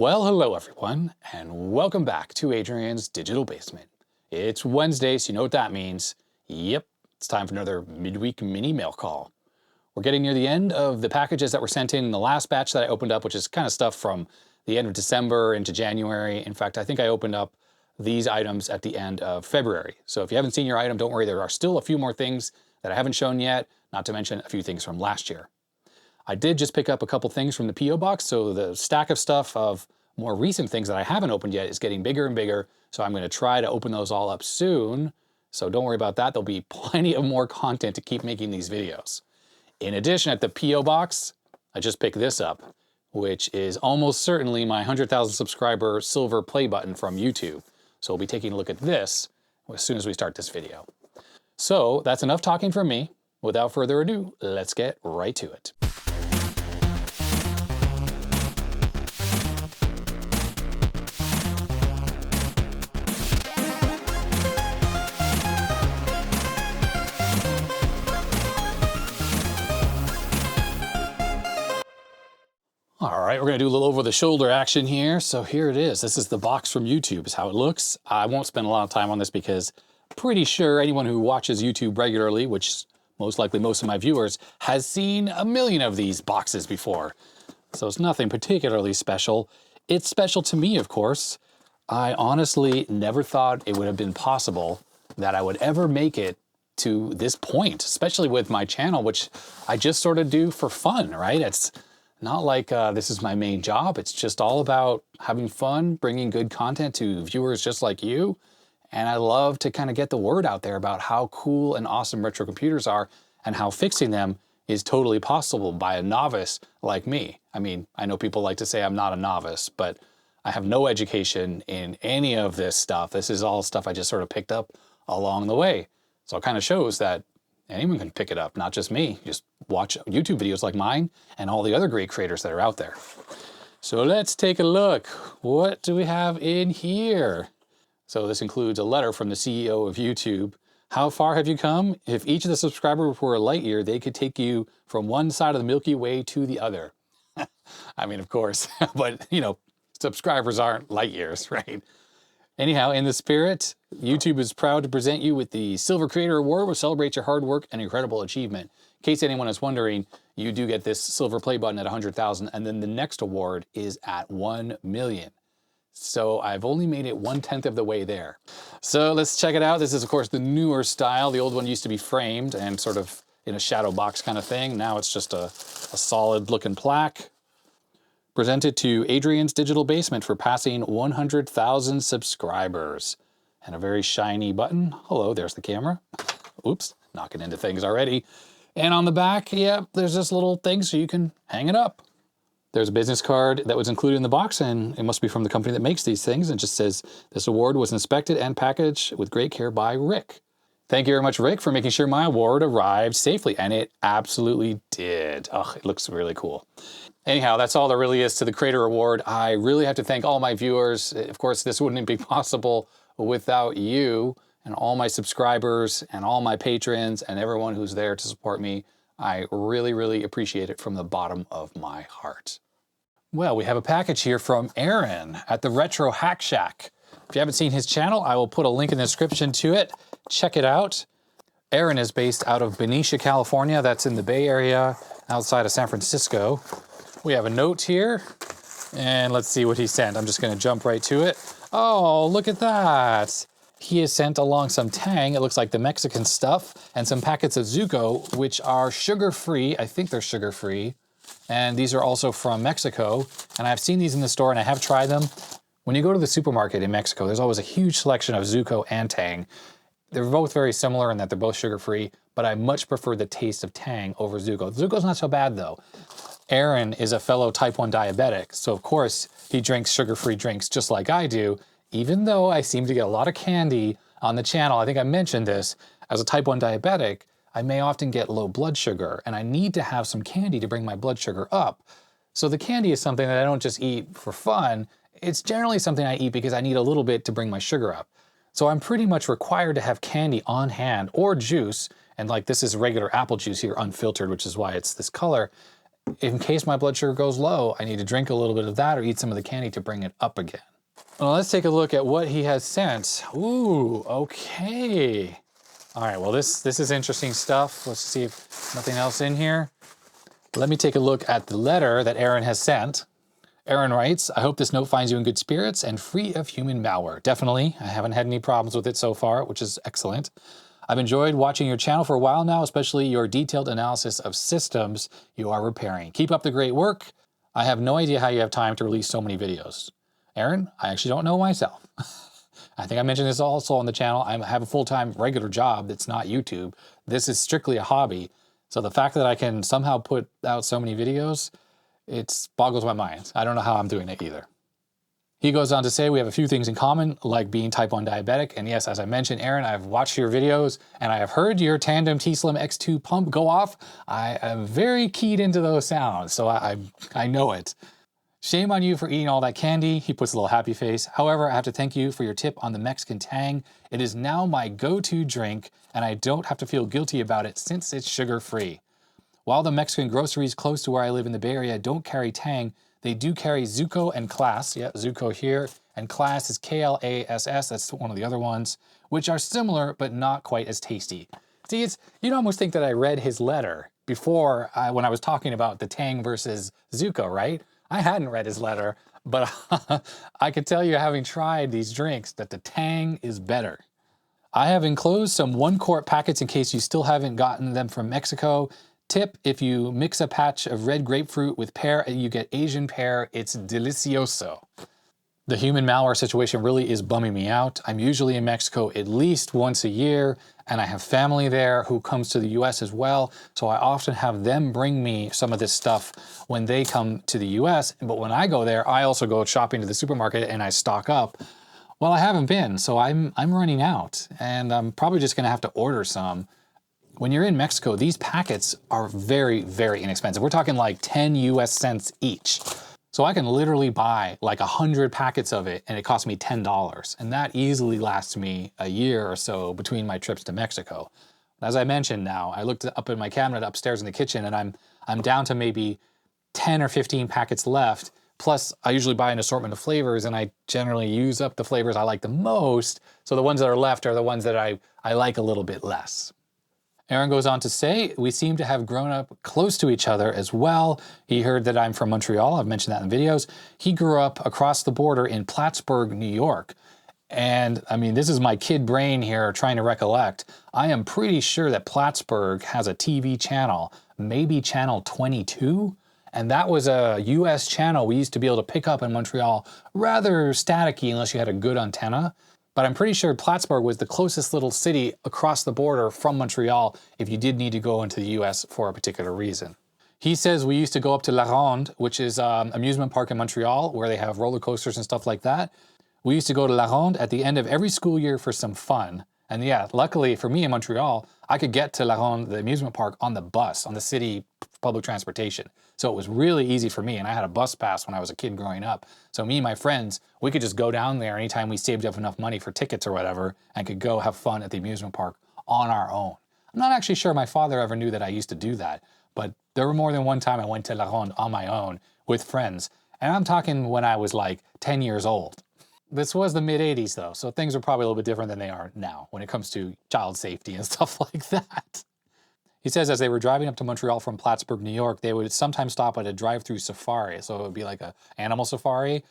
Well, hello everyone, and welcome back to Adrian's Digital Basement. It's Wednesday, so you know what that means. Yep, it's time for another midweek mini mail call. We're getting near the end of the packages that were sent in the last batch that I opened up, which is kind of stuff from the end of December into January. In fact, I think I opened up these items at the end of February. So if you haven't seen your item, don't worry, there are still a few more things that I haven't shown yet, not to mention a few things from last year. I did just pick up a couple things from the P.O. box, so the stack of stuff of more recent things that I haven't opened yet is getting bigger and bigger, so I'm going to try to open those all up soon. So don't worry about that. There'll be plenty of more content to keep making these videos. In addition, at the P.O. box, I just picked this up, which is almost certainly my 100,000 subscriber silver play button from YouTube. So we'll be taking a look at this as soon as we start this video. So that's enough talking from me. Without further ado, let's get right to it. All right, we're gonna do a little over the shoulder action here. So here it is. This is the box from YouTube, is how it looks. I won't spend a lot of time on this because I'm pretty sure anyone who watches YouTube regularly, which is most likely most of my viewers, has seen a million of these boxes before. So it's nothing particularly special. It's special to me, of course. I honestly never thought it would have been possible that I would ever make it to this point, especially with my channel, which I just sort of do for fun, right? It's not like this is my main job. It's just all about having fun, bringing good content to viewers just like you. And I love to kind of get the word out there about how cool and awesome retro computers are and how fixing them is totally possible by a novice like me. I mean, I know people like to say I'm not a novice, but I have no education in any of this stuff. This is all stuff I just sort of picked up along the way. So it kind of shows that anyone can pick it up, not just me. Just watch YouTube videos like mine and all the other great creators that are out there. So let's take a look. What do we have in here? So this includes a letter from the CEO of YouTube. How far have you come? If each of the subscribers were a light year, they could take you from one side of the Milky Way to the other. I mean, of course, but you know, subscribers aren't light years, right? Anyhow, in the spirit, YouTube is proud to present you with the Silver Creator Award, which celebrates your hard work and incredible achievement. In case anyone is wondering, you do get this silver play button at 100,000, and then the next award is at 1 million. So I've only made it 1/10 of the way there. So let's check it out. This is, of course, the newer style. The old one used to be framed and sort of in a shadow box kind of thing. Now it's just a solid looking plaque. Presented to Adrian's Digital Basement for passing 100,000 subscribers. And a very shiny button. Hello, there's the camera. Oops, knocking into things already. And on the back, yeah, there's this little thing so you can hang it up. There's a business card that was included in the box, and it must be from the company that makes these things. It just says, this award was inspected and packaged with great care by Rick. Thank you very much, Rick, for making sure my award arrived safely, and it absolutely did. Oh, it looks really cool. Anyhow, that's all there really is to the Creator Award. I really have to thank all my viewers. Of course, this wouldn't be possible without you and all my subscribers and all my patrons and everyone who's there to support me. I really, really appreciate it from the bottom of my heart. Well, we have a package here from Aaron at the Retro Hack Shack. If you haven't seen his channel, I will put a link in the description to it. Check it out. Aaron is based out of Benicia, California. That's in the Bay Area, outside of San Francisco. We have a note here, and let's see what he sent. I'm just gonna jump right to it. Oh, look at that. He has sent along some Tang, it looks like the Mexican stuff, and some packets of Zuko, which are sugar-free. I think they're sugar-free. And these are also from Mexico. And I've seen these in the store and I have tried them. When you go to the supermarket in Mexico, there's always a huge selection of Zuko and Tang. They're both very similar in that they're both sugar-free, but I much prefer the taste of Tang over Zuko. Zuko's not so bad though. Aaron is a fellow type 1 diabetic, so of course he drinks sugar-free drinks just like I do, even though I seem to get a lot of candy on the channel. I think I mentioned this. As a type 1 diabetic, I may often get low blood sugar, and I need to have some candy to bring my blood sugar up. So the candy is something that I don't just eat for fun. It's generally something I eat because I need a little bit to bring my sugar up. So I'm pretty much required to have candy on hand or juice, and like this is regular apple juice here, unfiltered, which is why it's this color. in case my blood sugar goes low, I need to drink a little bit of that or eat some of the candy to bring it up again. Well, let's take a look at what he has sent. Ooh, okay. All right, well, this is interesting stuff. Let's see if nothing else in here. Let me take a look at the letter that Aaron has sent. Aaron writes, I hope this note finds you in good spirits and free of human malware. Definitely. I haven't had any problems with it so far, which is excellent. I've enjoyed watching your channel for a while now, especially your detailed analysis of systems you are repairing. Keep up the great work. I have no idea how you have time to release so many videos. Aaron, I actually don't know myself. I think I mentioned this also on the channel. I have a full-time regular job that's not YouTube. This is strictly a hobby. So the fact that I can somehow put out so many videos, it boggles my mind. I don't know how I'm doing it either. He goes on to say, we have a few things in common, like being type 1 diabetic. And yes, as I mentioned, Aaron, I've watched your videos and I have heard your tandem T-Slim X2 pump go off. I am very keyed into those sounds, so I know it. Shame on you for eating all that candy. He puts a little happy face. However, I have to thank you for your tip on the Mexican Tang. It is now my go-to drink and I don't have to feel guilty about it since it's sugar-free. While the Mexican groceries close to where I live in the Bay Area don't carry Tang, they do carry Zuko and Class. Yeah, Zuko here. And Class is K-L-A-S-S. That's one of the other ones, which are similar, but not quite as tasty. See, you'd almost think that I read his letter before when I was talking about the Tang versus Zuko, right? I hadn't read his letter, but I could tell you, having tried these drinks, that the Tang is better. I have enclosed some 1-quart packets in case you still haven't gotten them from Mexico. Tip, if you mix a patch of red grapefruit with pear and you get Asian pear, it's delicioso. The human malware situation really is bumming me out. I'm usually in Mexico at least once a year, and I have family there who comes to the US as well, so I often have them bring me some of this stuff when they come to the US, but when I go there, I also go shopping to the supermarket and I stock up. Well, I haven't been, so I'm running out, and I'm probably just gonna have to order some. When you're in Mexico, these packets are very, very inexpensive. We're talking like 10 US cents each. So I can literally buy like 100 packets of it and it costs me $10. And that easily lasts me a year or so between my trips to Mexico. As I mentioned now, I looked up in my cabinet upstairs in the kitchen and I'm down to maybe 10 or 15 packets left. Plus, I usually buy an assortment of flavors and I generally use up the flavors I like the most. So the ones that are left are the ones that I like a little bit less. Aaron goes on to say, we seem to have grown up close to each other as well. He heard that I'm from Montreal. I've mentioned that in videos. He grew up across the border in Plattsburgh, New York. And I mean, this is my kid brain here trying to recollect. I am pretty sure that Plattsburgh has a TV channel, maybe channel 22. And that was a US channel we used to be able to pick up in Montreal, rather staticky unless you had a good antenna. But I'm pretty sure Plattsburgh was the closest little city across the border from Montreal if you did need to go into the US for a particular reason. He says we used to go up to La Ronde, which is an amusement park in Montreal where they have roller coasters and stuff like that. We used to go to La Ronde at the end of every school year for some fun. And yeah, luckily for me in Montreal, I could get to La Ronde, the amusement park, on the bus, on the city public transportation. So it was really easy for me, and I had a bus pass when I was a kid growing up. So me and my friends, we could just go down there anytime we saved up enough money for tickets or whatever, and could go have fun at the amusement park on our own. I'm not actually sure my father ever knew that I used to do that, but there were more than one time I went to La Ronde on my own with friends, and I'm talking when I was like 10 years old. This was the mid-'80s though, so things are probably a little bit different than they are now when it comes to child safety and stuff like that. He says as they were driving up to Montreal from Plattsburgh, New York, they would sometimes stop at a drive-through safari. So it would be like an animal safari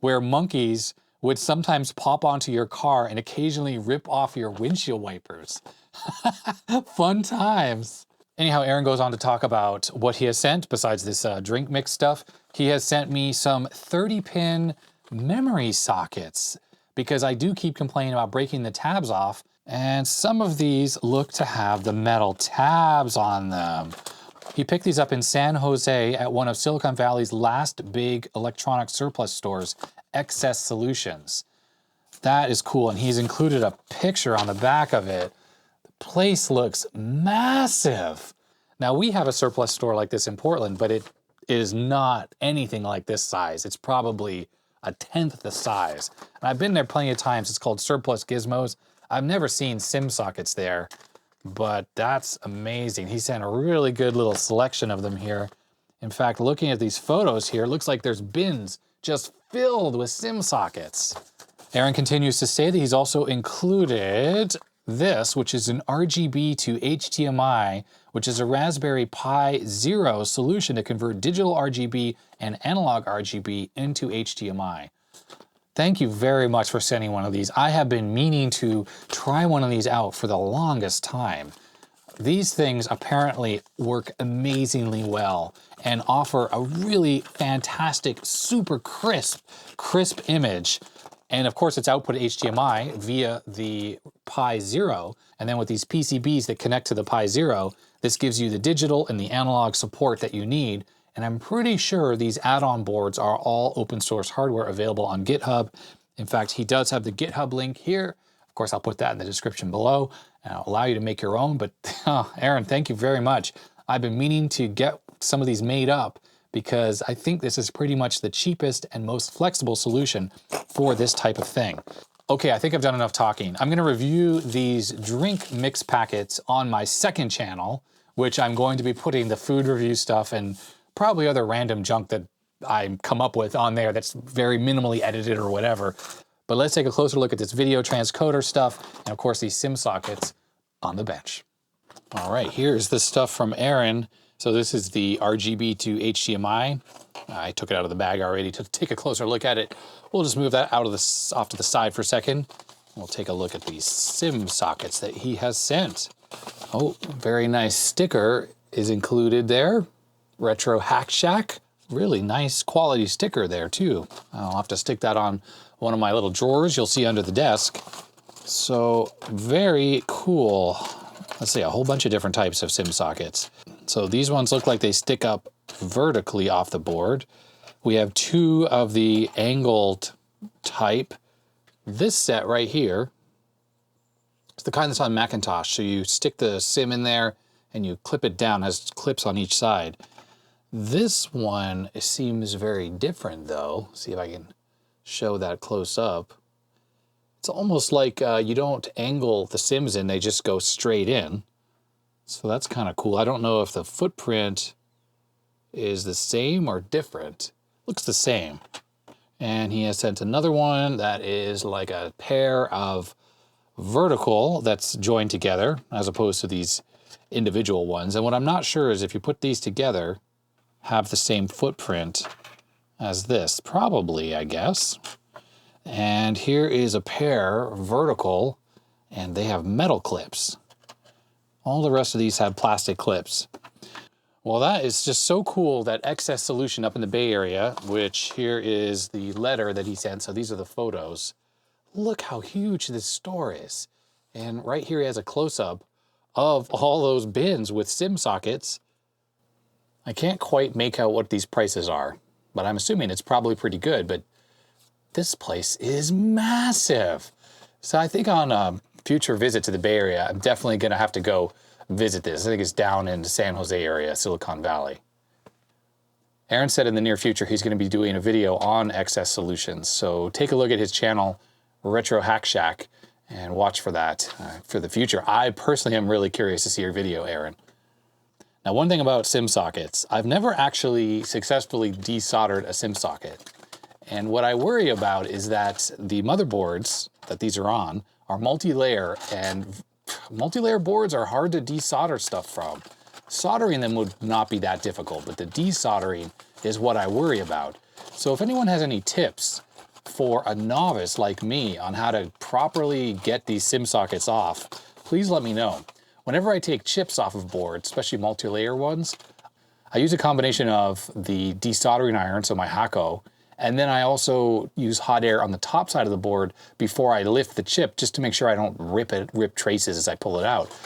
where monkeys would sometimes pop onto your car and occasionally rip off your windshield wipers. Fun times. Anyhow, Aaron goes on to talk about what he has sent besides this drink mix stuff. He has sent me some 30-pin memory sockets because I do keep complaining about breaking the tabs off. And some of these look to have the metal tabs on them. He picked these up in San Jose at one of Silicon Valley's last big electronic surplus stores, Excess Solutions. That is cool, and he's included a picture on the back of it. The place looks massive. Now, we have a surplus store like this in Portland, but it is not anything like this size. It's probably a 1/10 the size. And I've been there plenty of times. It's called Surplus Gizmos. I've never seen SIMM sockets there, but that's amazing. He sent a really good little selection of them here. In fact, looking at these photos here, it looks like there's bins just filled with SIMM sockets. Aaron continues to say that he's also included this, which is an RGB2HDMI, which is a Raspberry Pi Zero solution to convert digital RGB and analog RGB into HDMI. Thank you very much for sending one of these. I have been meaning to try one of these out for the longest time. These things apparently work amazingly well and offer a really fantastic, super crisp image. And of course it's output HDMI via the Pi Zero. And then with these PCBs that connect to the Pi Zero, this gives you the digital and the analog support that you need. And I'm pretty sure these add-on boards are all open source hardware available on GitHub. In fact, he does have the GitHub link here. Of course, I'll put that in the description below and I'll allow you to make your own. But Aaron, thank you very much. I've been meaning to get some of these made up because I think this is pretty much the cheapest and most flexible solution for this type of thing. Okay, I think I've done enough talking. I'm gonna review these drink mix packets on my second channel, which I'm going to be putting the food review stuff and probably other random junk that I come up with on there that's very minimally edited or whatever. But let's take a closer look at this video transcoder stuff and of course these SIMM sockets on the bench. All right, here's the stuff from Aaron. So this is the RGB2HDMI. I took it out of the bag already to take a closer look at it. We'll just move that out of off to the side for a second. We'll take a look at these SIMM sockets that he has sent. Oh, very nice sticker is included there. Retro Hack Shack. Really nice quality sticker there too. I'll have to stick that on one of my little drawers you'll see under the desk. So very cool. Let's see, a whole bunch of different types of SIMM sockets. So these ones look like they stick up vertically off the board. We have two of the angled type. This set right here, it's the kind that's on Macintosh. So you stick the SIMM in there and you clip it down, it has clips on each side. This one seems very different though. See if I can show that close up. It's almost like you don't angle the SIMMs in, they just go straight in. So that's kind of cool. I don't know if the footprint is the same or different. Looks the same. And he has sent another one that is like a pair of vertical that's joined together as opposed to these individual ones. And what I'm not sure is if you put these together, have the same footprint as this. Probably, I guess. And here is a pair vertical and they have metal clips. All the rest of these have plastic clips. Well, that is just so cool that XS Solution up in the Bay Area, which here is the letter that he sent. So these are the photos. Look how huge this store is. And right here he has a close-up of all those bins with SIMM sockets. I can't quite make out what these prices are, but I'm assuming it's probably pretty good, but this place is massive. So I think on a future visit to the Bay Area, I'm definitely gonna have to go visit this. I think it's down in the San Jose area, Silicon Valley. Aaron said in the near future, he's gonna be doing a video on XS Solutions. So take a look at his channel, Retro Hack Shack, and watch for that for the future. I personally am really curious to see your video, Aaron. Now, one thing about SIMM sockets, I've never actually successfully desoldered a SIMM socket. And what I worry about is that the motherboards that these are on are multi-layer, and multi-layer boards are hard to desolder stuff from. Soldering them would not be that difficult, but the desoldering is what I worry about. So if anyone has any tips for a novice like me on how to properly get these SIMM sockets off, please let me know. Whenever I take chips off of boards, especially multi-layer ones, I use a combination of the desoldering iron, so my Hakko, and then I also use hot air on the top side of the board before I lift the chip, just to make sure I don't rip traces as I pull it out.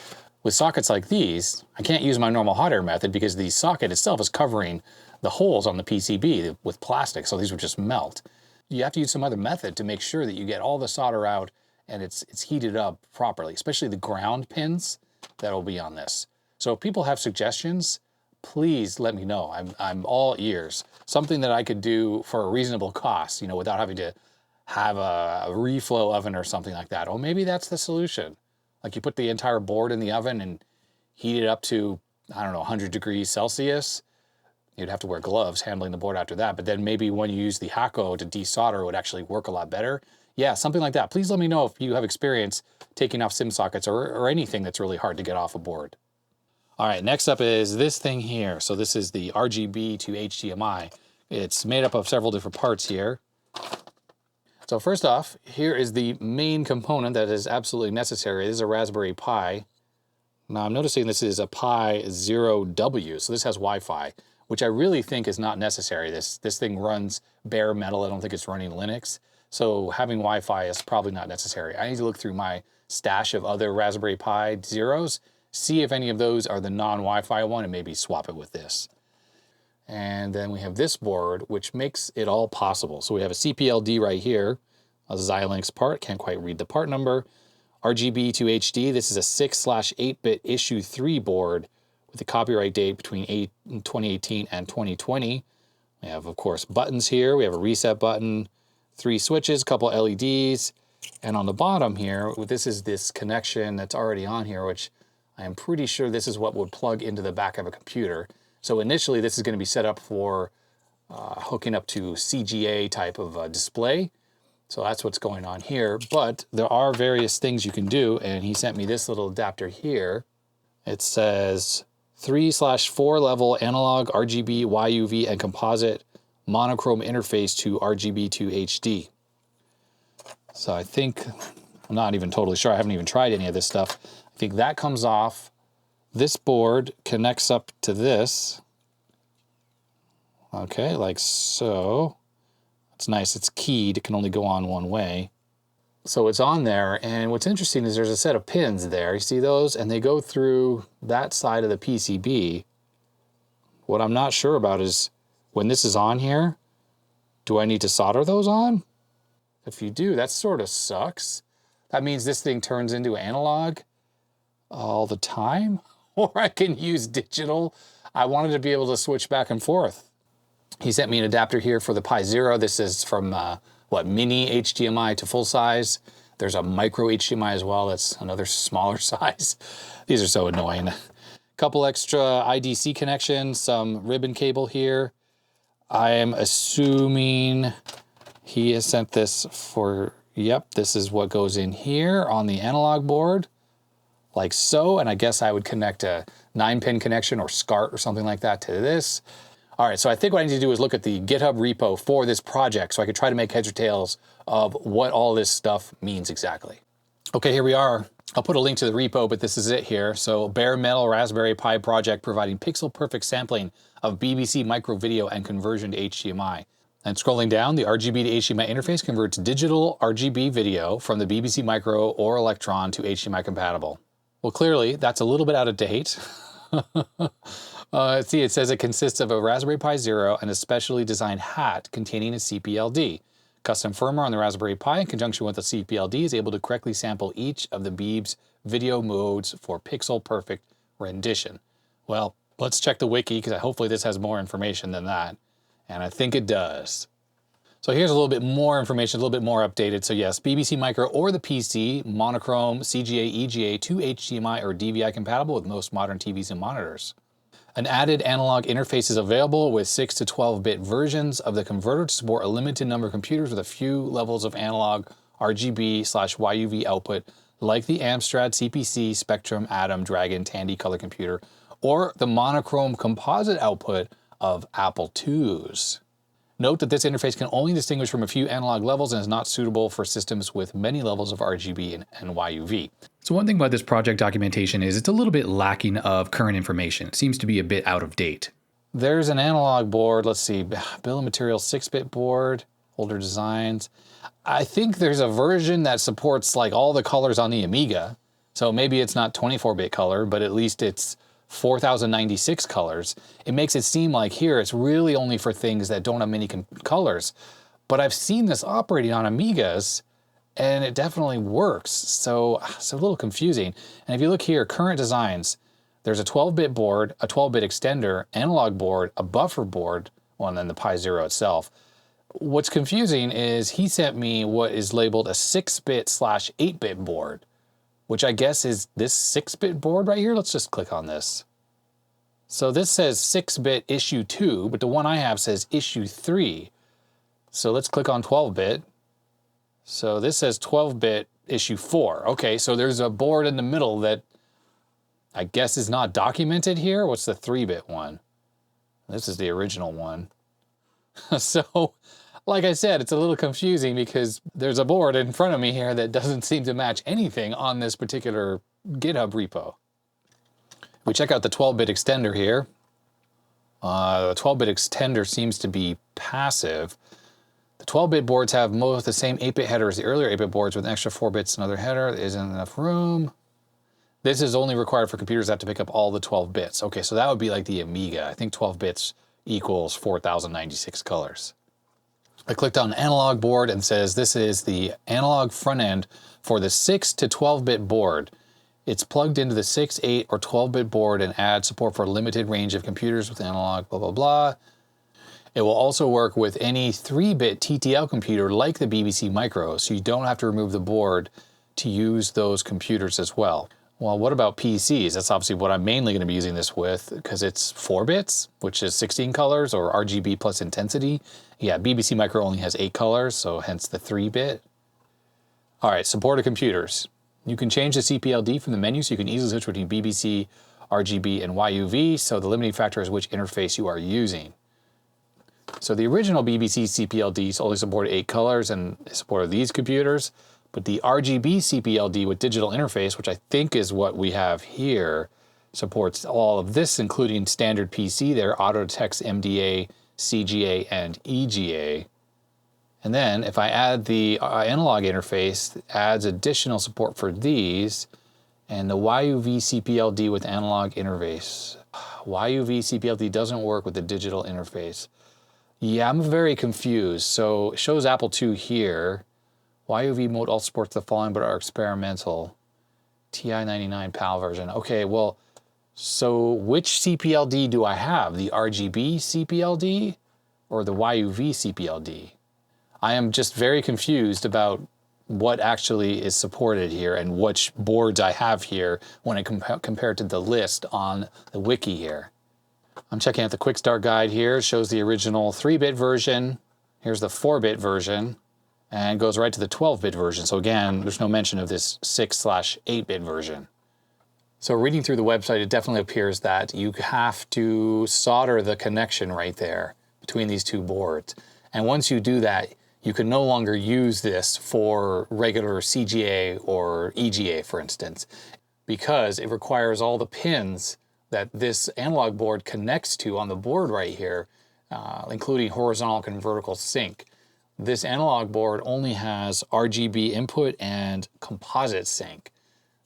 With sockets like these, I can't use my normal hot air method because the socket itself is covering the holes on the PCB with plastic, so these would just melt. You have to use some other method to make sure that you get all the solder out and it's heated up properly, especially the ground pins that will be on this. So if people have suggestions, please let me know. I'm all ears. Something that I could do for a reasonable cost, you know, without having to have a reflow oven or something like that. Or maybe that's the solution. Like you put the entire board in the oven and heat it up to, I don't know, 100 degrees Celsius. You'd have to wear gloves handling the board after that, but then maybe when you use the Hako to desolder, it would actually work a lot better. Yeah, something like that. Please let me know if you have experience taking off SIMM sockets or anything that's really hard to get off a board. All right, next up is this thing here. So this is the RGB2HDMI. It's made up of several different parts here. So first off, here is the main component that is absolutely necessary. This is a Raspberry Pi. Now I'm noticing this is a Pi 0W, so this has Wi-Fi, which I really think is not necessary. This thing runs bare metal. I don't think it's running Linux. So having Wi-Fi is probably not necessary. I need to look through my stash of other Raspberry Pi Zeros, see if any of those are the non-Wi-Fi one, and maybe swap it with this. And then we have this board, which makes it all possible. So we have a CPLD right here, a Xilinx part, can't quite read the part number. RGB2HD, this is a 6/8-bit issue 3 board with a copyright date between 2018 and 2020. We have, of course, buttons here. We have a reset button, 3 switches, a couple LEDs. And on the bottom here, this is this connection that's already on here, which I am pretty sure this is what would plug into the back of a computer. So initially, this is going to be set up for hooking up to CGA type of display. So that's what's going on here. But there are various things you can do, and he sent me this little adapter here. It says 3/4 level analog RGB, YUV, and composite monochrome interface to RGB2HD. So I think, I'm not even totally sure. I haven't even tried any of this stuff. I think that comes off. This board connects up to this. Okay, like so. It's nice, it's keyed, it can only go on one way. So it's on there, and what's interesting is there's a set of pins there. You see those? And they go through that side of the PCB. What I'm not sure about is when this is on here, do I need to solder those on? If you do, that sort of sucks. That means this thing turns into analog all the time, or I can use digital. I wanted to be able to switch back and forth. He sent me an adapter here for the Pi Zero. This is from, mini HDMI to full size. There's a micro HDMI as well. That's another smaller size. These are so annoying. Couple extra IDC connections, some ribbon cable here. I am assuming he has sent this for, yep, this is what goes in here on the analog board, like so. And I guess I would connect a 9-pin connection or SCART or something like that to this. All right, so I think what I need to do is look at the GitHub repo for this project so I could try to make heads or tails of what all this stuff means exactly. Okay, here we are. I'll put a link to the repo, but this is it here. So bare metal Raspberry Pi project providing pixel perfect sampling of BBC micro video and conversion to HDMI. And scrolling down, the RGB to HDMI interface converts digital RGB video from the BBC micro or electron to HDMI compatible. Well, clearly that's a little bit out of date. See, it says it consists of a Raspberry Pi Zero and a specially designed hat containing a CPLD. Custom firmware on the Raspberry Pi in conjunction with the CPLD is able to correctly sample each of the Beeb's video modes for pixel perfect rendition. Well, let's check the wiki because hopefully this has more information than that. And I think it does. So here's a little bit more information, a little bit more updated. So yes, BBC Micro or the PC, monochrome, CGA, EGA to HDMI or DVI compatible with most modern TVs and monitors. An added analog interface is available with 6 to 12-bit versions of the converter to support a limited number of computers with a few levels of analog RGB/YUV output, like the Amstrad CPC, Spectrum, Atom, Dragon, Tandy color computer, or the monochrome composite output of Apple IIs. Note that this interface can only distinguish from a few analog levels and is not suitable for systems with many levels of RGB and YUV. So one thing about this project documentation is it's a little bit lacking of current information. It seems to be a bit out of date. There's an analog board, let's see, bill of materials 6-bit board, older designs. I think there's a version that supports like all the colors on the Amiga. So maybe it's not 24-bit color, but at least it's 4096 colors. It makes it seem like here it's really only for things that don't have many colors. But I've seen this operating on Amigas and it definitely works. So it's a little confusing. And if you look here, current designs, there's a 12-bit board, a 12-bit extender, analog board, a buffer board, well, and then the Pi Zero itself. What's confusing is he sent me what is labeled a 6-bit/8-bit board, which I guess is this 6-bit board right here. Let's just click on this. So this says 6-bit issue 2, but the one I have says issue 3. So let's click on 12-bit. So this says 12-bit issue 4. Okay, so there's a board in the middle that I guess is not documented here. What's the 3-bit one? This is the original one. So, like I said, it's a little confusing because there's a board in front of me here that doesn't seem to match anything on this particular GitHub repo. We check out the 12-bit extender here. The 12-bit extender seems to be passive. The 12-bit boards have most the same 8-bit header as the earlier 8-bit boards with an extra 4 bits another header. There isn't enough room. This is only required for computers that have to pick up all the 12 bits. Okay, so that would be like the Amiga. I think 12 bits equals 4096 colors. I clicked on analog board and says this is the analog front end for the 6 to 12-bit board. It's plugged into the 6, 8, or 12-bit board and adds support for a limited range of computers with analog, blah, blah, blah. It will also work with any 3-bit TTL computer like the BBC Micro, so you don't have to remove the board to use those computers as well. Well, what about PCs? That's obviously what I'm mainly going to be using this with because it's 4 bits, which is 16 colors, or RGB plus intensity. Yeah, BBC Micro only has 8 colors, so hence the 3-bit. All right, supported computers. You can change the CPLD from the menu, so you can easily switch between BBC, RGB, and YUV, so the limiting factor is which interface you are using. So the original BBC CPLDs only supported 8 colors and supported these computers, but the RGB CPLD with digital interface, which I think is what we have here, supports all of this, including standard PC there, auto text MDA, CGA, and EGA. And then if I add the analog interface, it adds additional support for these, and the YUV CPLD with analog interface. YUV CPLD doesn't work with the digital interface. Yeah, I'm very confused. So it shows Apple II here. YUV mode also supports the following but are experimental. TI-99 PAL version. Okay, well, so which CPLD do I have? The RGB CPLD or the YUV CPLD? I am just very confused about what actually is supported here and which boards I have here when I compare it to the list on the wiki here. I'm checking out the quick start guide here. It shows the original 3-bit version. Here's the 4-bit version and goes right to the 12-bit version. So again, there's no mention of this 6/8-bit version. So reading through the website, it definitely appears that you have to solder the connection right there between these two boards. And once you do that, you can no longer use this for regular CGA or EGA, for instance, because it requires all the pins that this analog board connects to on the board right here, including horizontal and vertical sync. This analog board only has RGB input and composite sync.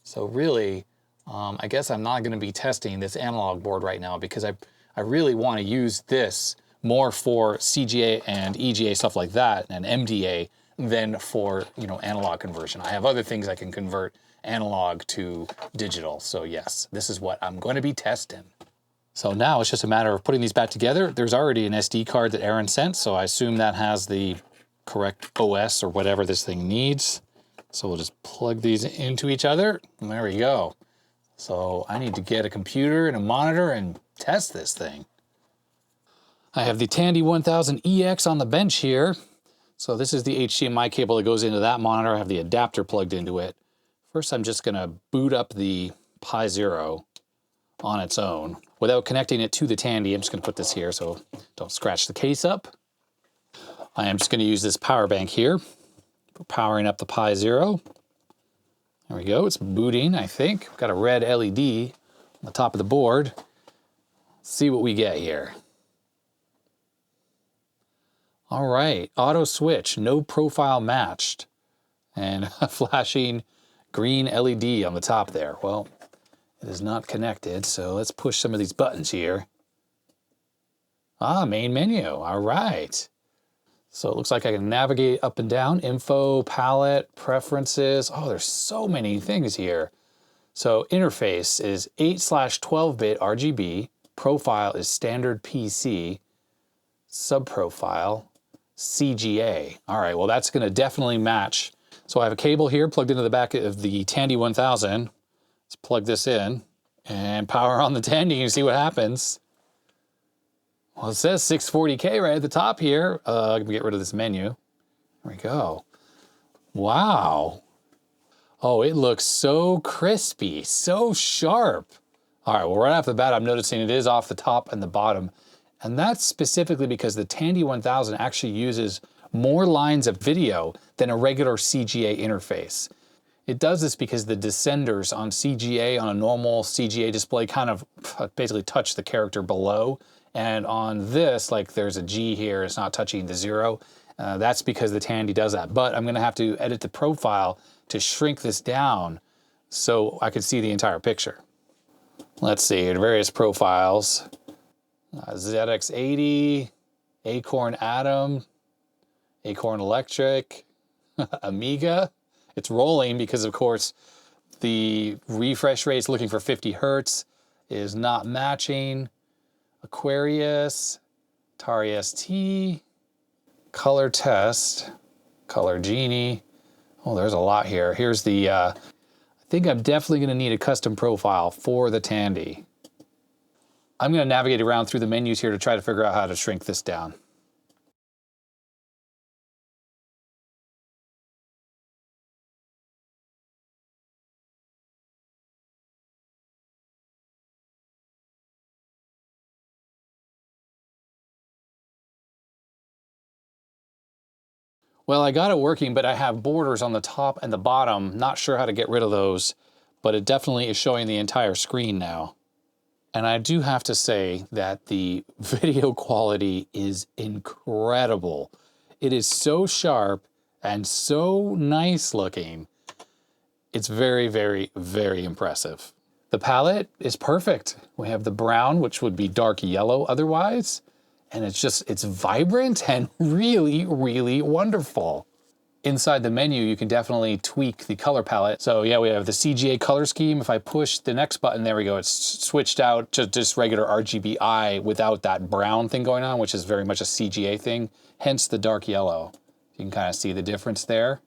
So really, I guess I'm not going to be testing this analog board right now because I really want to use this more for CGA and EGA, stuff like that, and MDA than for, analog conversion. I have other things I can convert analog to digital. So yes, this is what I'm going to be testing. So now it's just a matter of putting these back together. There's already an SD card that Aaron sent, so I assume that has the correct OS or whatever this thing needs. So we'll just plug these into each other, and there we go. So I need to get a computer and a monitor and test this thing. I have the Tandy 1000EX on the bench here. So this is the HDMI cable that goes into that monitor. I have the adapter plugged into it. First, I'm just going to boot up the Pi Zero on its own without connecting it to the Tandy. I'm just going to put this here so don't scratch the case up. I am just going to use this power bank here for powering up the Pi Zero. There we go. It's booting, I think. Got a red LED on the top of the board. Let's see what we get here. All right, auto switch, no profile matched, and a flashing green LED on the top there. Well, it is not connected, so let's push some of these buttons here. Ah, main menu, all right. So it looks like I can navigate up and down, info, palette, preferences. Oh, there's so many things here. So interface is 8/12-bit RGB, profile is standard PC, subprofile, CGA. All right, well that's gonna definitely match. So I have a cable here plugged into the back of the Tandy 1000. Let's plug this in. And power on the Tandy and see what happens. Well, it says 640K right at the top here. Let me get rid of this menu. There we go. Wow. Oh, it looks so crispy, so sharp. All right, well, right off the bat, I'm noticing it is off the top and the bottom. And that's specifically because the Tandy 1000 actually uses more lines of video than a regular CGA interface. It does this because the descenders on CGA, on a normal CGA display, kind of basically touch the character below. And on this, like there's a G here, it's not touching the 0. That's because the Tandy does that. But I'm gonna have to edit the profile to shrink this down so I can see the entire picture. Let's see, various profiles. ZX80, Acorn Atom, Acorn Electric, Amiga. It's rolling because, of course, the refresh rate is looking for 50 hertz, is not matching. Aquarius, Atari ST, Color Test, Color Genie. Oh, there's a lot here. Here's the, I think I'm definitely gonna need a custom profile for the Tandy. I'm gonna navigate around through the menus here to try to figure out how to shrink this down. Well, I got it working, but I have borders on the top and the bottom. Not sure how to get rid of those, but it definitely is showing the entire screen now. And I do have to say that the video quality is incredible. It is so sharp and so nice looking. It's very, very, very impressive. The palette is perfect. We have the brown, which would be dark yellow otherwise. And it's vibrant and really, really wonderful. Inside the menu, you can definitely tweak the color palette. So yeah, we have the CGA color scheme. If I push the next button, there we go. It's switched out to just regular RGBI without that brown thing going on, which is very much a CGA thing, hence the dark yellow. You can kind of see the difference there.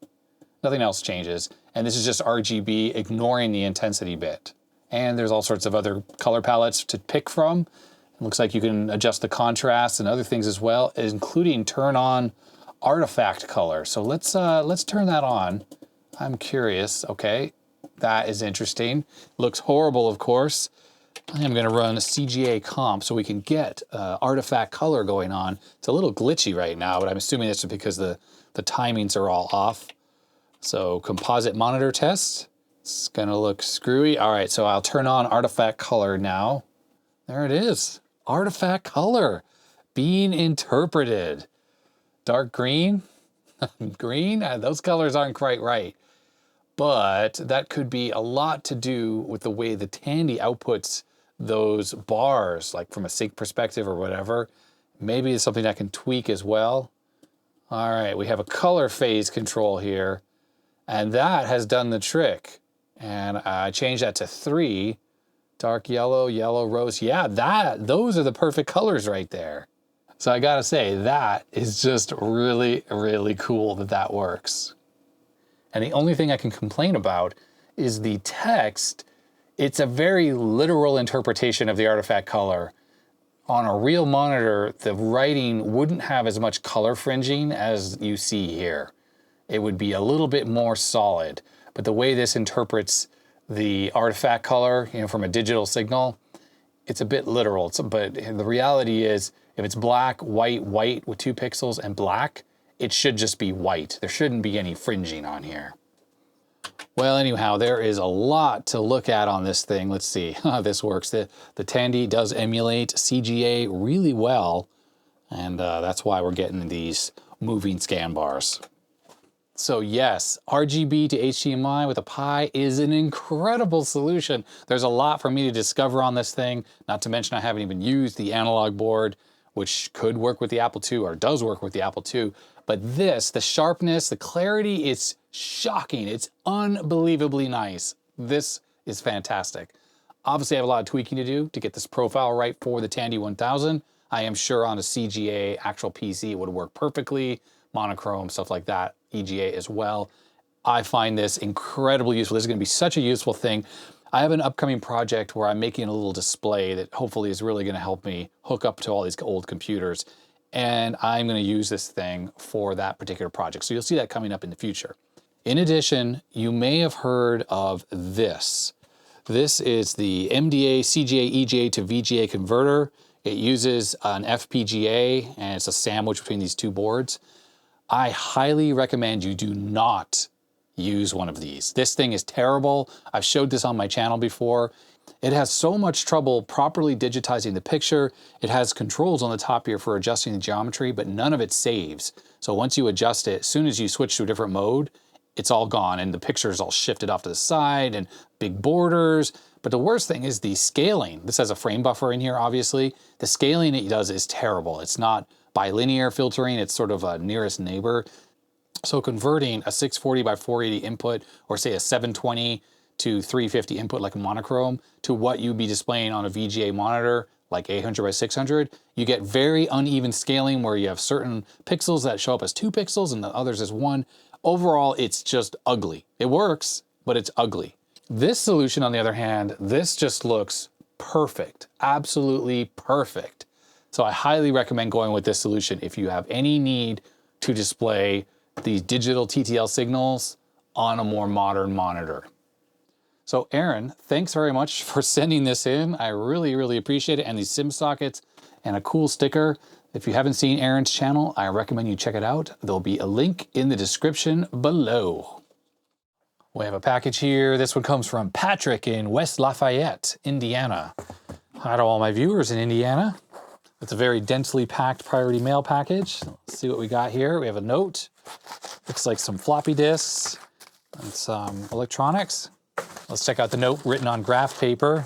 Nothing else changes. And this is just RGB ignoring the intensity bit. And there's all sorts of other color palettes to pick from. It looks like you can adjust the contrast and other things as well, including turn on artifact color. So let's turn that on. I'm curious. Okay, that is interesting. Looks horrible, of course. I am going to run a CGA comp so we can get artifact color going on. It's a little glitchy right now, but I'm assuming that's because the timings are all off. So composite monitor test. It's going to look screwy. All right, so I'll turn on artifact color now. There it is. Artifact color being interpreted. Dark green, green, those colors aren't quite right. But that could be a lot to do with the way the Tandy outputs those bars, like from a sync perspective or whatever. Maybe it's something I can tweak as well. All right, we have a color phase control here, and that has done the trick. And I changed that to 3. Dark yellow, yellow, rose. Yeah, those are the perfect colors right there. So I gotta say, that is just really, really cool that works. And the only thing I can complain about is the text. It's a very literal interpretation of the artifact color. On a real monitor, the writing wouldn't have as much color fringing as you see here. It would be a little bit more solid. But the way this interprets the artifact color, from a digital signal, it's a bit literal. But the reality is, if it's black, white, white with 2 pixels and black, it should just be white. There shouldn't be any fringing on here. Well, anyhow, there is a lot to look at on this thing. Let's see how this works. The Tandy does emulate CGA really well, and that's why we're getting these moving scan bars. So yes, RGB to HDMI with a Pi is an incredible solution. There's a lot for me to discover on this thing, not to mention I haven't even used the analog board, which could work with the Apple II or does work with the Apple II. But this, the sharpness, the clarity, it's shocking. It's unbelievably nice. This is fantastic. Obviously, I have a lot of tweaking to do to get this profile right for the Tandy 1000. I am sure on a CGA actual PC it would work perfectly, monochrome, stuff like that, EGA as well. I find this incredibly useful. This is going to be such a useful thing. I have an upcoming project where I'm making a little display that hopefully is really going to help me hook up to all these old computers. And I'm going to use this thing for that particular project. So you'll see that coming up in the future. In addition, you may have heard of this. This is the MDA CGA EGA to VGA converter. It uses an FPGA and it's a sandwich between these two boards. I highly recommend you do not use one of these. This thing is terrible. I've showed this on my channel before. It has so much trouble properly digitizing the picture. It has controls on the top here for adjusting the geometry, but none of it saves. So once you adjust it, as soon as you switch to a different mode, it's all gone and the picture is all shifted off to the side and big borders. But the worst thing is the scaling. This has a frame buffer in here, obviously. The scaling it does is terrible. It's not bilinear filtering, it's sort of a nearest neighbor. So converting a 640 by 480 input, or say a 720 to 350 input like a monochrome, to what you'd be displaying on a VGA monitor, like 800 by 600, you get very uneven scaling where you have certain pixels that show up as 2 pixels and the others as 1. Overall, it's just ugly. It works, but it's ugly. This solution, on the other hand, this just looks perfect, absolutely perfect. So I highly recommend going with this solution if you have any need to display these digital TTL signals on a more modern monitor. So Aaron, thanks very much for sending this in. I really, really appreciate it. And these SIMM sockets and a cool sticker. If you haven't seen Aaron's channel, I recommend you check it out. There'll be a link in the description below. We have a package here. This one comes from Patrick in West Lafayette, Indiana. Hi to all my viewers in Indiana. It's a very densely packed priority mail package. Let's see what we got here. We have a note. Looks like some floppy disks and some electronics. Let's check out the note written on graph paper.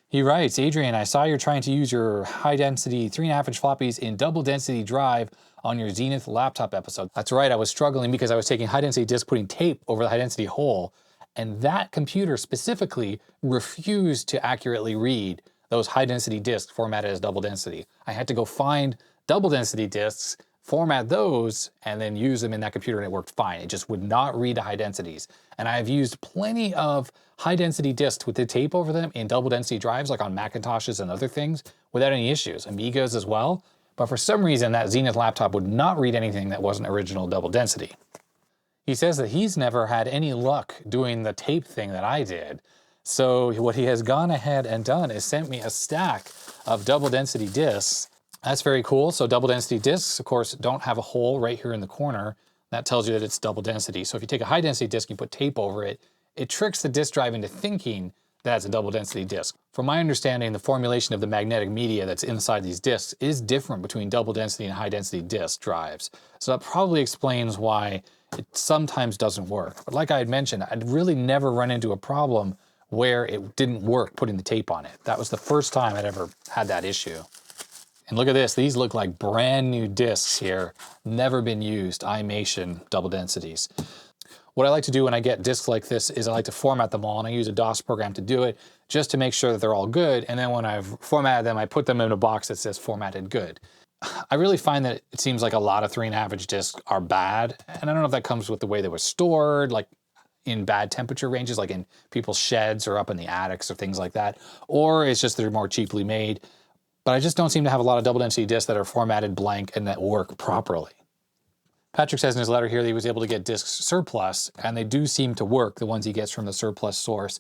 He writes, Adrian, I saw you're trying to use your high-density 3.5-inch floppies in double-density drive on your Zenith laptop episode. That's right, I was struggling because I was taking high-density disk, putting tape over the high-density hole, and that computer specifically refused to accurately read those high-density disks formatted as double-density. I had to go find double-density disks, format those, and then use them in that computer, and it worked fine. It just would not read the high densities. And I've used plenty of high-density disks with the tape over them in double-density drives, like on Macintoshes and other things, without any issues. Amigas as well. But for some reason, that Zenith laptop would not read anything that wasn't original double-density. He says that he's never had any luck doing the tape thing that I did. So what he has gone ahead and done is sent me a stack of double-density disks. That's very cool. So double density disks, of course, don't have a hole right here in the corner. That tells you that it's double density. So if you take a high density disk, you put tape over it, it tricks the disk drive into thinking that's a double density disk. From my understanding, the formulation of the magnetic media that's inside these disks is different between double density and high density disk drives. So that probably explains why it sometimes doesn't work. But like I had mentioned, I'd really never run into a problem where it didn't work putting the tape on it. That was the first time I'd ever had that issue. And look at this, these look like brand new discs here, never been used, iMation double densities. What I like to do when I get discs like this is I like to format them all, and I use a DOS program to do it, just to make sure that they're all good, and then when I've formatted them, I put them in a box that says formatted good. I really find that it seems like a lot of 3.5-inch discs are bad, and I don't know if that comes with the way they were stored, like in bad temperature ranges, like in people's sheds or up in the attics or things like that, or it's just they're more cheaply made. But I just don't seem to have a lot of double density disks that are formatted blank and that work properly. Patrick says in his letter here that he was able to get disks surplus, and they do seem to work, the ones he gets from the surplus source.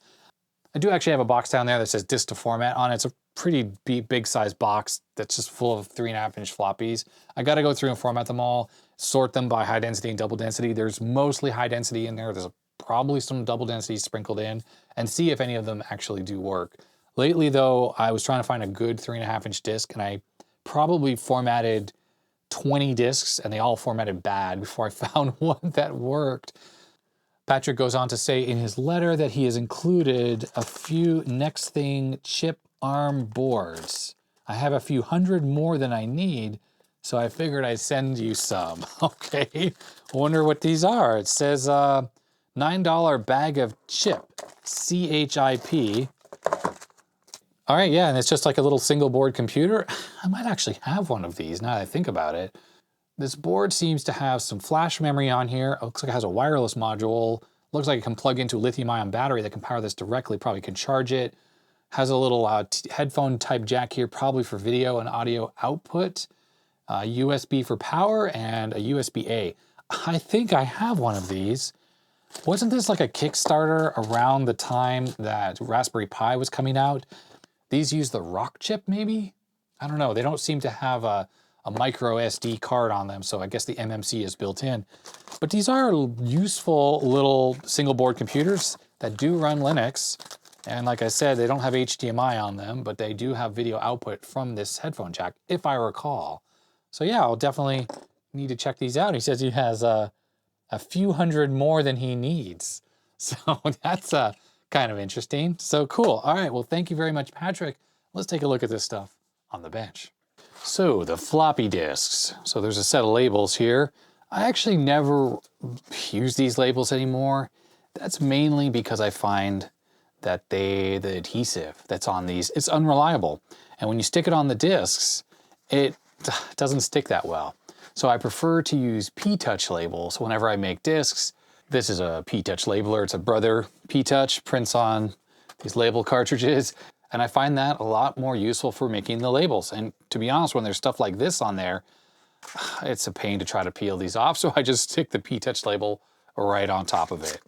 I do actually have a box down there that says disk to format on it. It's a pretty big size box that's just full of 3.5-inch floppies. I gotta go through and format them all, sort them by high density and double density. There's mostly high density in there. There's probably some double density sprinkled in, and see if any of them actually do work. Lately though, I was trying to find a good 3.5-inch disc, and I probably formatted 20 discs, and they all formatted bad before I found one that worked. Patrick goes on to say in his letter that he has included a few next thing chip ARM boards. I have a few hundred more than I need, so I figured I'd send you some. Okay, wonder what these are. It says $9 bag of chip, CHIP. All right, yeah, and it's just like a little single board computer. I might actually have one of these now that I think about it. This board seems to have some flash memory on here. It looks like it has a wireless module, Looks like it can plug into a lithium-ion battery that can power this directly, probably can charge it. Has a little headphone type jack here, probably for video and audio output. USB for power and a USB-A. I think I have one of these. Wasn't this like a Kickstarter around the time that Raspberry Pi was coming out? These use the rock chip maybe? I don't know, they don't seem to have a micro SD card on them, so I guess the MMC is built in. But these are useful little single board computers that do run Linux. And like I said, they don't have HDMI on them, but they do have video output from this headphone jack, if I recall. So yeah, I'll definitely need to check these out. He says he has a few hundred more than he needs. So that's kind of interesting. So cool. All right, well, thank you very much, Patrick. Let's take a look at this stuff on the bench. So the floppy disks. So there's a set of labels here. I actually never use these labels anymore. That's mainly because I find that the adhesive that's on these, it's unreliable. And when you stick it on the discs, it doesn't stick that well. So I prefer to use P-Touch labels whenever I make discs. This is a P-Touch labeler. It's a Brother P-Touch, prints on these label cartridges. And I find that a lot more useful for making the labels. And to be honest, when there's stuff like this on there, it's a pain to try to peel these off. So I just stick the P-Touch label right on top of it.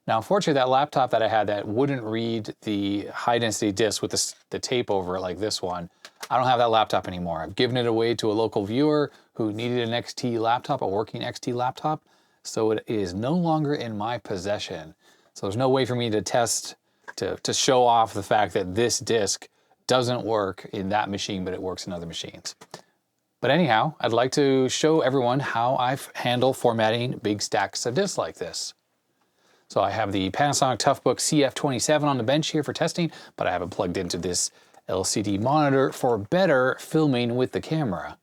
Now, unfortunately, that laptop that I had that wouldn't read the high density disc with the tape over it like this one, I don't have that laptop anymore. I've given it away to a local viewer who needed an XT laptop, a working XT laptop. So it is no longer in my possession. So there's no way for me to test, to show off the fact that this disc doesn't work in that machine, but it works in other machines. But anyhow, I'd like to show everyone how I handle formatting big stacks of discs like this. So I have the Panasonic Toughbook CF27 on the bench here for testing, but I have it plugged into this LCD monitor for better filming with the camera.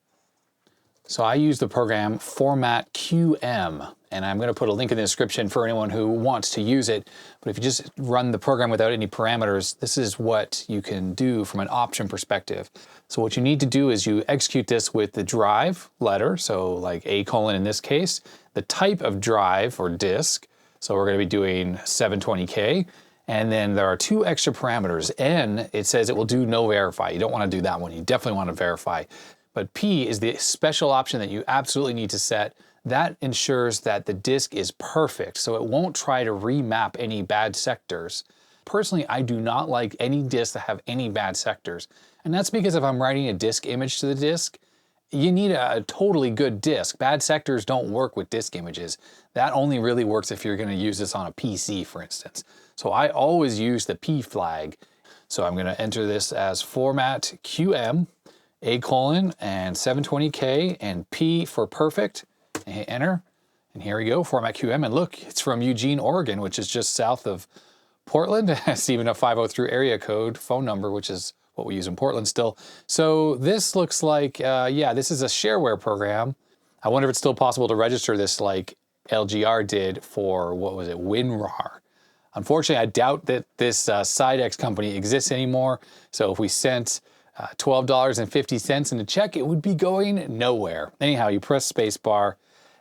So I use the program FormatQM, and I'm going to put a link in the description for anyone who wants to use it. But if you just run the program without any parameters, this is what you can do from an option perspective. So what you need to do is you execute this with the drive letter, so like A: in this case, the type of drive or disk. So we're going to be doing 720K. And then there are two extra parameters. N, it says it will do no verify. You don't want to do that one. You definitely want to verify. But P is the special option that you absolutely need to set. That ensures that the disk is perfect, so it won't try to remap any bad sectors. Personally, I do not like any disks that have any bad sectors. And that's because if I'm writing a disk image to the disk, you need a totally good disk. Bad sectors don't work with disk images. That only really works if you're going to use this on a PC, for instance. So I always use the P flag. So I'm going to enter this as FormatQM, A: and 720K, and P for perfect, and hit enter. And here we go, FormatQM, and look, it's from Eugene, Oregon, which is just south of Portland. It's even a 503 area code phone number, which is what we use in Portland still. So this looks like, yeah, this is a shareware program. I wonder if it's still possible to register this like LGR did for, what was it, WinRAR. Unfortunately, I doubt that this Sydex company exists anymore. So if we sent $12.50 in a check, it would be going nowhere. Anyhow, you press spacebar,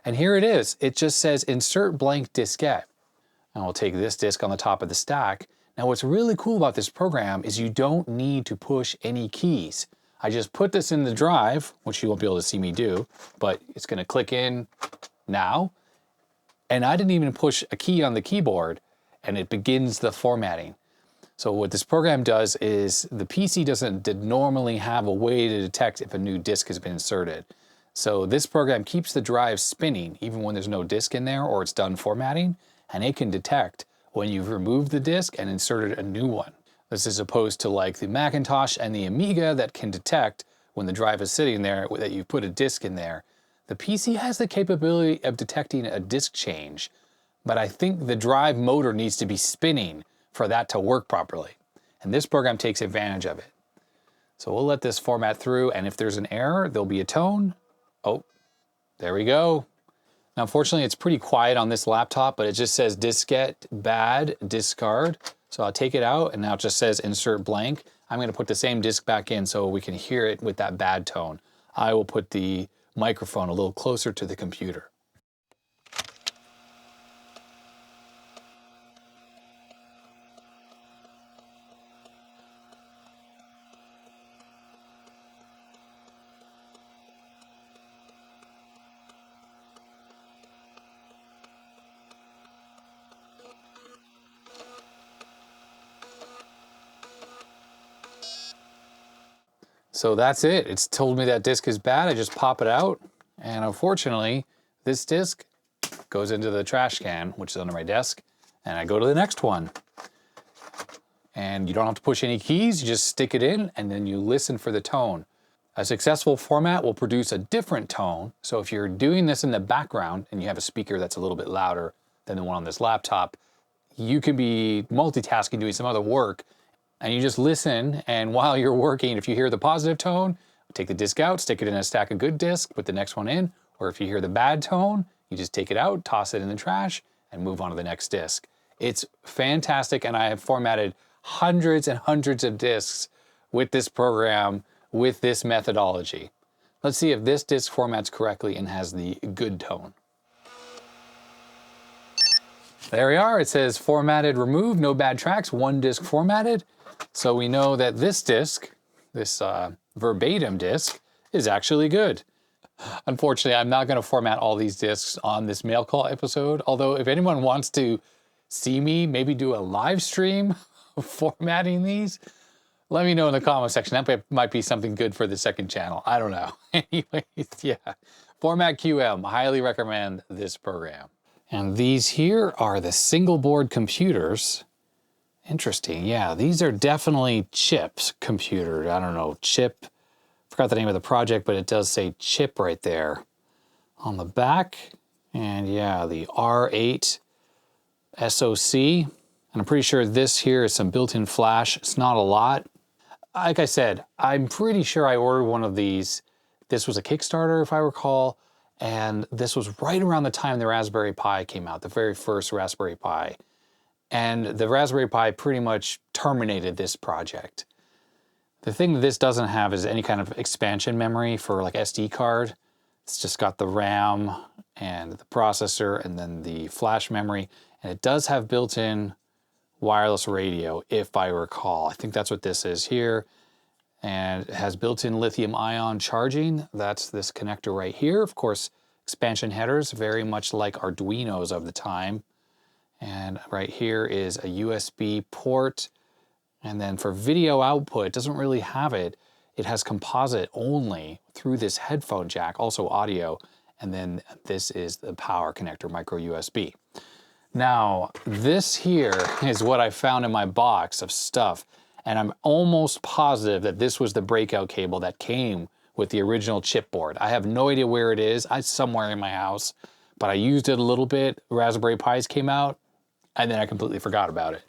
and here it is. It just says insert blank diskette. And we'll take this disk on the top of the stack. Now what's really cool about this program is you don't need to push any keys. I just put this in the drive, which you won't be able to see me do, but it's going to click in now. And I didn't even push a key on the keyboard, and it begins the formatting. So what this program does is the PC doesn't normally have a way to detect if a new disk has been inserted. So this program keeps the drive spinning even when there's no disk in there or it's done formatting, and it can detect when you've removed the disk and inserted a new one. This is opposed to like the Macintosh and the Amiga that can detect when the drive is sitting there that you've put a disk in there. The PC has the capability of detecting a disk change, but I think the drive motor needs to be spinning for that to work properly. And this program takes advantage of it. So we'll let this format through, and if there's an error, there'll be a tone. Oh, there we go. Now, unfortunately, it's pretty quiet on this laptop, but it just says diskette bad, discard. So I'll take it out, and now it just says insert blank. I'm going to put the same disk back in so we can hear it with that bad tone. I will put the microphone a little closer to the computer. So that's it. It's told me that disk is bad. I just pop it out. And unfortunately, this disk goes into the trash can, which is under my desk. And I go to the next one. And you don't have to push any keys. You just stick it in and then you listen for the tone. A successful format will produce a different tone. So if you're doing this in the background and you have a speaker that's a little bit louder than the one on this laptop, you can be multitasking, doing some other work, and you just listen, and while you're working, if you hear the positive tone, take the disk out, stick it in a stack of good disk, put the next one in, or if you hear the bad tone, you just take it out, toss it in the trash, and move on to the next disk. It's fantastic, and I have formatted hundreds and hundreds of disks with this program, with this methodology. Let's see if this disk formats correctly and has the good tone. There we are. It says formatted, removed, no bad tracks, one disk formatted. So we know that this disk, this verbatim disk, is actually good. Unfortunately, I'm not going to format all these disks on this mail call episode. Although if anyone wants to see me maybe do a live stream formatting these, let me know in the comment section. That might be something good for the second channel. I don't know. Anyways, yeah. FormatQM, highly recommend this program. And these here are the single board computers. Interesting, yeah, these are definitely CHIP's computer. I don't know, CHIP, forgot the name of the project, but it does say CHIP right there on the back. And yeah, the R8 SoC. And I'm pretty sure this here is some built-in flash. It's not a lot. Like I said, I'm pretty sure I ordered one of these. This was a Kickstarter, if I recall. And this was right around the time the Raspberry Pi came out, the very first Raspberry Pi. And the Raspberry Pi pretty much terminated this project. The thing that this doesn't have is any kind of expansion memory for like SD card. It's just got the RAM and the processor and then the flash memory. And it does have built-in wireless radio, if I recall. I think that's what this is here. And it has built-in lithium-ion charging. That's this connector right here. Of course, expansion headers, very much like Arduinos of the time. And right here is a USB port. And then for video output, it doesn't really have it. It has composite only through this headphone jack, also audio. And then this is the power connector, micro USB. Now, this here is what I found in my box of stuff. And I'm almost positive that this was the breakout cable that came with the original chipboard. I have no idea where it is. It's somewhere in my house, but I used it a little bit. Raspberry Pis came out, and then I completely forgot about it.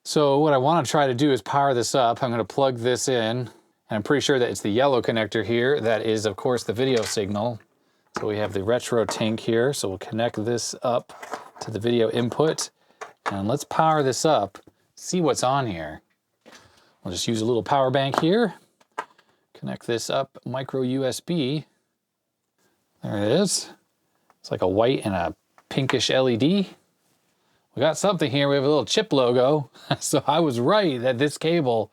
So what I want to try to do is power this up. I'm going to plug this in, and I'm pretty sure that it's the yellow connector here. That is, of course, the video signal. So we have the retro tank here. So we'll connect this up to the video input, and let's power this up, see what's on here. I'll just use a little power bank here. Connect this up, micro USB. There it is. It's like a white and a pinkish LED. We got something here. We have a little chip logo. So I was right that this cable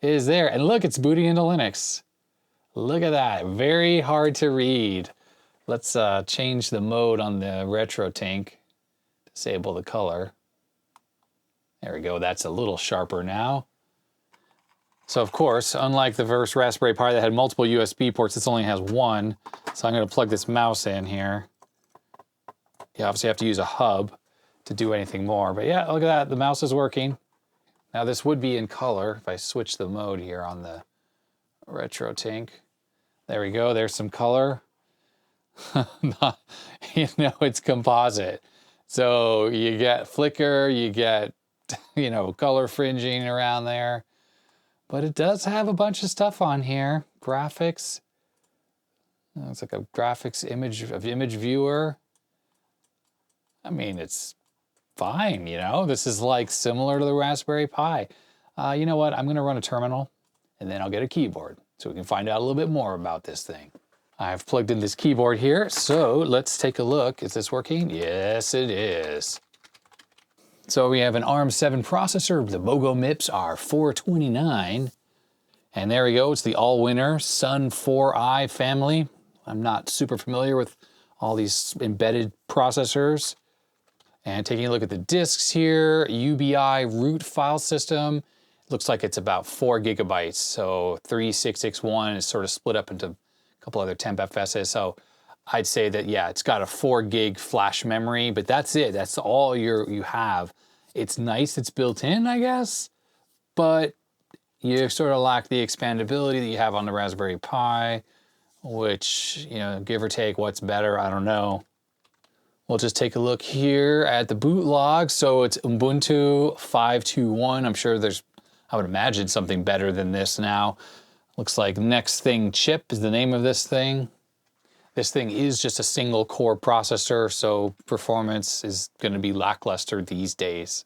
is there. And look, it's booting into Linux. Look at that. Very hard to read. Let's change the mode on the retro tank. Disable the color. There we go. That's a little sharper now. So of course, unlike the first Raspberry Pi that had multiple USB ports, this only has one. So I'm going to plug this mouse in here. You obviously have to use a hub to do anything more. But yeah, look at that. The mouse is working. Now this would be in color if I switch the mode here on the retro tank. There we go. There's some color. You know, it's composite. So you get flicker, you get, you know, color fringing around there. But it does have a bunch of stuff on here. Graphics. It's like a graphics image viewer. I mean, it's fine, you know. This is like similar to the Raspberry Pi. You know what? I'm going to run a terminal, and then I'll get a keyboard so we can find out a little bit more about this thing. I've plugged in this keyboard here, so let's take a look. Is this working? Yes, it is. So we have an ARM7 processor. The BOGO MIPS are 429. And there we go. It's the all-winner Sun 4i family. I'm not super familiar with all these embedded processors. And taking a look at the disks here, UBI root file system. Looks like it's about 4 gigabytes. So 3661 is sort of split up into a couple other temp FSs. So I'd say that, yeah, it's got a 4 gig flash memory, but that's it. That's all you have. It's nice it's built in, I guess, but you sort of lack the expandability that you have on the Raspberry Pi, which, you know, give or take, what's better, I don't know. We'll just take a look here at the boot log. So it's Ubuntu 5.2.1. I'm sure there's, I would imagine, something better than this now. Looks like Next Thing Chip is the name of this thing. This thing is just a single core processor, so performance is going to be lackluster these days.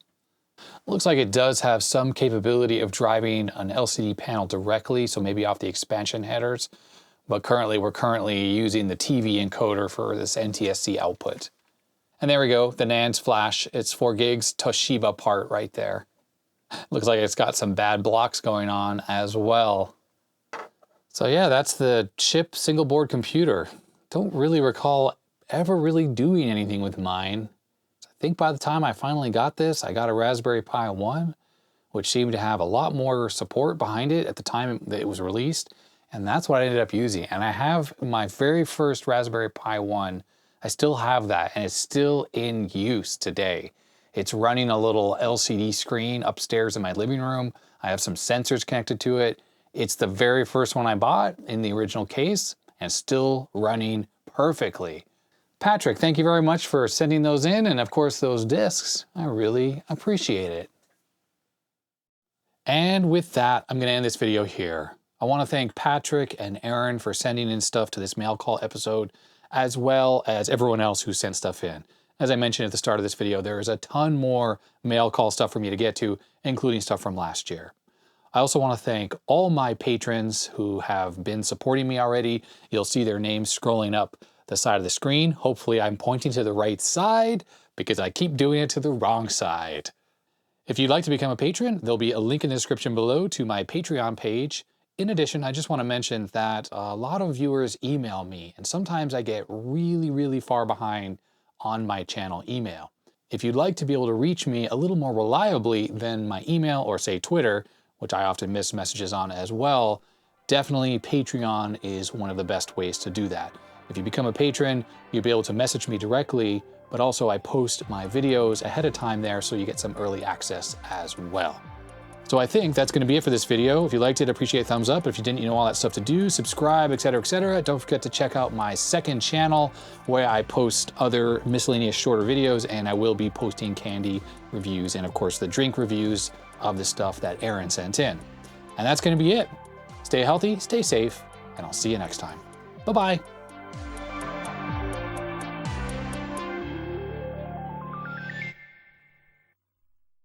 Looks like it does have some capability of driving an LCD panel directly, so maybe off the expansion headers. But we're currently using the TV encoder for this NTSC output. And there we go, the NAND's flash. It's 4 gigs, Toshiba part right there. Looks like it's got some bad blocks going on as well. So yeah, that's the CHIP single board computer. Don't really recall ever really doing anything with mine. I think by the time I finally got this, I got a Raspberry Pi 1, which seemed to have a lot more support behind it at the time that it was released. And that's what I ended up using. And I have my very first Raspberry Pi 1. I still have that, and it's still in use today. It's running a little LCD screen upstairs in my living room. I have some sensors connected to it. It's the very first one I bought in the original case, and still running perfectly. Patrick, thank you very much for sending those in, and of course those discs. I really appreciate it. And with that, I'm gonna end this video here. I wanna thank Patrick and Aaron for sending in stuff to this mail call episode, as well as everyone else who sent stuff in. As I mentioned at the start of this video, there is a ton more mail call stuff for me to get to, including stuff from last year. I also want to thank all my patrons who have been supporting me already. You'll see their names scrolling up the side of the screen. Hopefully I'm pointing to the right side because I keep doing it to the wrong side. If you'd like to become a patron, there'll be a link in the description below to my Patreon page. In addition, I just want to mention that a lot of viewers email me, and sometimes I get really far behind on my channel email. If you'd like to be able to reach me a little more reliably than my email or say Twitter, which I often miss messages on as well, definitely Patreon is one of the best ways to do that. If you become a patron, you'll be able to message me directly, but also I post my videos ahead of time there so you get some early access as well. So I think that's gonna be it for this video. If you liked it, appreciate a thumbs up. If you didn't, you know all that stuff to do, subscribe, etc., etc. Don't forget to check out my second channel where I post other miscellaneous shorter videos, and I will be posting candy reviews and of course the drink reviews of the stuff that Aaron sent in. And that's gonna be it. Stay healthy, stay safe, and I'll see you next time. Bye-bye.